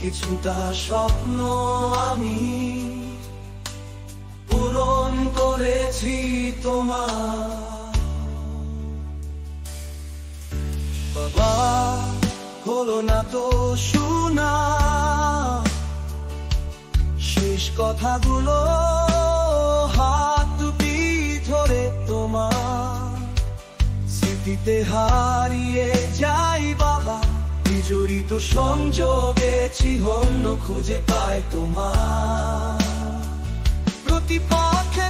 কিছুটা স্বপ্ন আমি পূরণ করেছি তোমার। বাবা হলো না তো শোনা শেষ কথাগুলো, হাত দুটি ধরে তোমার স্মৃতিতে হারিয়ে যাই বাবা। বিজড়িত সংযোগে চিহ্ন খুঁজে পায় তোমার প্রতি পথে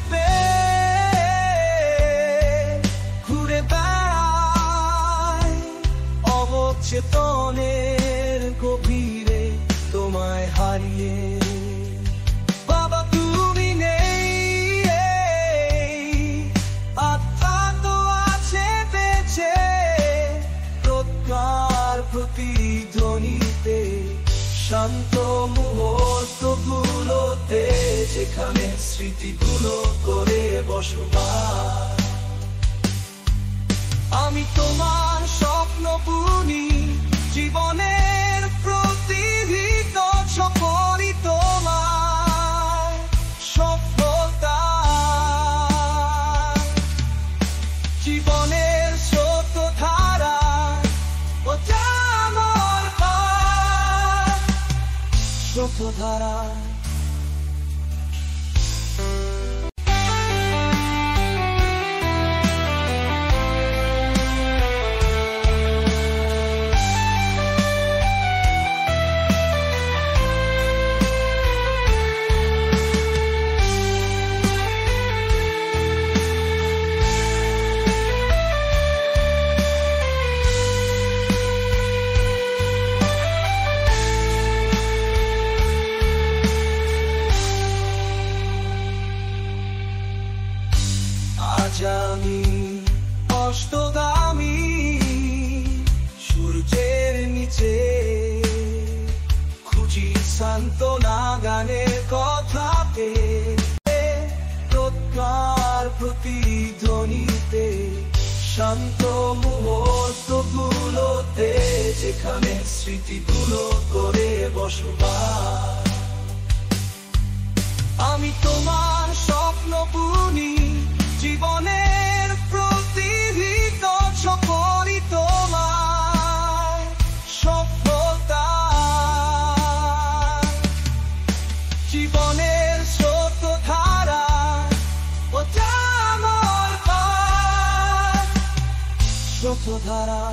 ঘুরে বেড়ায় অবচেতনের গভীরে তোমায় হারিয়ে। বাবা তুমি নেই, আত্মা তো আছে বেঁচে প্রজ্ঞার প্রতিধ্বনিতে, শান্ত মুহূর্তগুলোতে যেখানে স্মৃতিগুলো করে বসবাস। আমি তোমার স্বপ্ন বুনি, জীবনের প্রতিহিত ছপরি তোমার সফলতা। জীবনের স্রোত ধারা ও আমার স্রোত ধারা। আমি অষ্টগামী সূর্যের নিচে খুঁজি সান্ত্বনা গানের কথাতে, প্রজ্ঞার প্রতিধ্বনিতে, শান্ত মুহূর্তগুলোতে যেখানে স্মৃতিগুলো করে বসবাস। আমি তোমার স্বপ্ন বুনি, জীবনের প্রতিহিত ছপরি তোমার সফলতা। জীবনের স্রোত ধারা ও আমার স্রোত ধারা।